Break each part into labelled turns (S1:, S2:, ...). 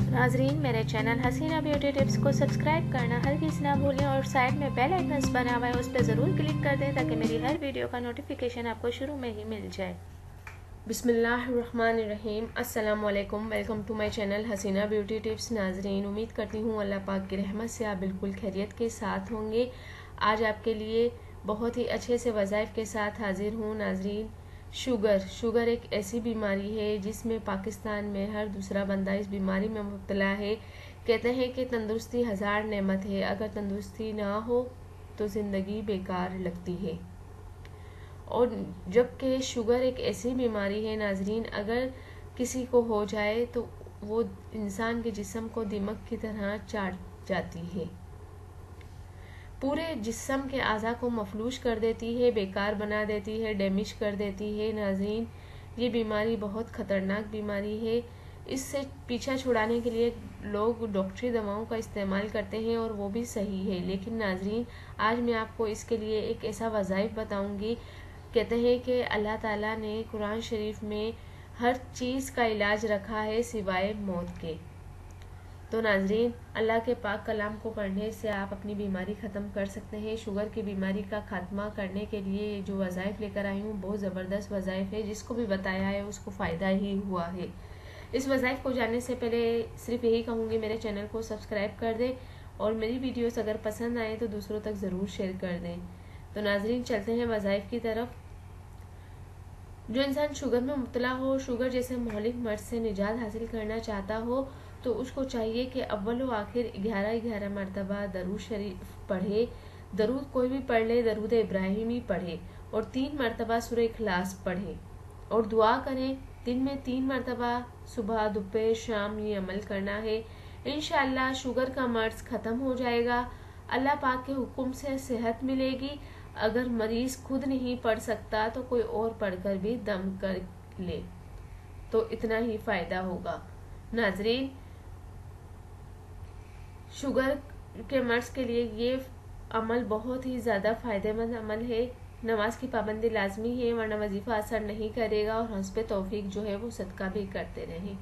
S1: नाजरीन, मेरे channel Haseena beauty tips को सब्सक्राइब करना हरगिज़ ना भूलें और साइड में बेल आइकन बना हुआ है उस पर ज़रूर क्लिक कर दें ताकि मेरी हर वीडियो का नोटिफिकेशन आपको शुरू में ही मिल जाए।
S2: बिस्मिल्लाहिर्रहमानिर्रहीम। अस्सलाम वालेकुम। Welcome to my channel Haseena beauty tips. नाजरीन, उम्मीद करती हूँ अल्लाह पाक की रहमत से आप बिल्कुल खैरियत के साथ होंगे। आज आपके लिए बहुत ही अच्छे से वज़ाइफ के साथ हाजिर हूँ। नाजरीन, शुगर एक ऐसी बीमारी है जिसमें पाकिस्तान में हर दूसरा बंदा इस बीमारी में मुब्तला है। कहते हैं कि तंदुरुस्ती हज़ार नेमत है, अगर तंदुरुस्ती ना हो तो ज़िंदगी बेकार लगती है। और जबकि शुगर एक ऐसी बीमारी है नाजरीन, अगर किसी को हो जाए तो वो इंसान के जिस्म को दीमक की तरह चाट जाती है, पूरे जिस्म के आज़ा को मफलूज कर देती है, बेकार बना देती है, डैमेज कर देती है। नाज़रीन, ये बीमारी बहुत ख़तरनाक बीमारी है। इससे पीछा छुड़ाने के लिए लोग डॉक्टरी दवाओं का इस्तेमाल करते हैं और वो भी सही है, लेकिन नाज़रीन आज मैं आपको इसके लिए एक ऐसा वज़ाइफ बताऊंगी। कहते हैं कि अल्लाह ताला ने कुरान शरीफ में हर चीज़ का इलाज रखा है सिवाय मौत के। तो नाजरीन, अल्लाह के पाक कलाम को पढ़ने से आप अपनी बीमारी ख़त्म कर सकते हैं। शुगर की बीमारी का खात्मा करने के लिए जो वज़ाइफ लेकर आई हूँ बहुत ज़बरदस्त वज़ाइफ है, जिसको भी बताया है उसको फ़ायदा ही हुआ है। इस वज़ाइफ को जानने से पहले सिर्फ यही कहूँगी, मेरे चैनल को सब्सक्राइब कर दें और मेरी वीडियोस अगर पसंद आए तो दूसरों तक ज़रूर शेयर कर दें। तो नाजरीन, चलते हैं वज़ाइफ की तरफ। जो इंसान शुगर में मुब्तला हो, शुगर जैसे मौलिक मर्ज से निजात हासिल करना चाहता हो, तो उसको चाहिए कि अव्वल व आखिर 11 मरतबा दरूद शरीफ पढ़े। दरूद कोई भी पढ़ ले, दरूद इब्राहिमी पढ़े और 3 मरतबा सूरह इखलास पढ़े और दुआ करें। दिन में 3 मरतबा सुबह, दोपहर, शाम ये अमल करना है। इंशाअल्लाह शुगर का मर्ज ख़त्म हो जाएगा। अल्लाह पाक के हुक्म से सेहत मिलेगी। अगर मरीज खुद नहीं पढ़ सकता तो कोई और पढ़कर भी दम कर ले तो इतना ही फायदा होगा। नाजरीन, शुगर के मर्ज के लिए ये अमल बहुत ही ज़्यादा फ़ायदेमंद अमल है। नमाज की पाबंदी लाजमी है, वरना वजीफ़ा असर नहीं करेगा और हस्ब तौफीक जो है वो सदका भी करते रहें।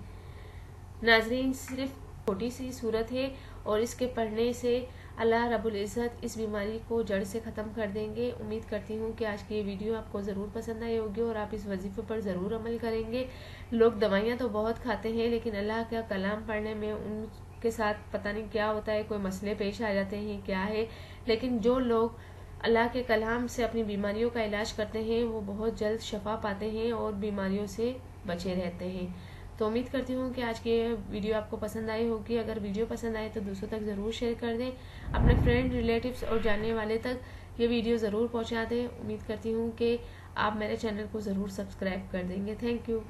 S2: नाजरीन, सिर्फ छोटी सी सूरत है और इसके पढ़ने से अल्लाह रब्बुल इज़्ज़त इस बीमारी को जड़ से ख़त्म कर देंगे। उम्मीद करती हूँ कि आज की ये वीडियो आपको ज़रूर पसंद आई होगी और आप इस वजीफे पर ज़रूर अमल करेंगे। लोग दवाइयाँ तो बहुत खाते हैं, लेकिन अल्लाह का कलाम पढ़ने में उनके साथ पता नहीं क्या होता है, कोई मसले पेश आ जाते हैं, क्या है। लेकिन जो लोग अल्लाह के कलाम से अपनी बीमारियों का इलाज करते हैं वो बहुत जल्द शफा पाते हैं और बीमारियों से बचे रहते हैं। तो उम्मीद करती हूँ कि आज की ये वीडियो आपको पसंद आई होगी। अगर वीडियो पसंद आए तो दूसरों तक ज़रूर शेयर कर दें, अपने फ्रेंड, रिलेटिव्स और जानने वाले तक ये वीडियो ज़रूर पहुँचा दें। उम्मीद करती हूँ कि आप मेरे चैनल को ज़रूर सब्सक्राइब कर देंगे। Thank you.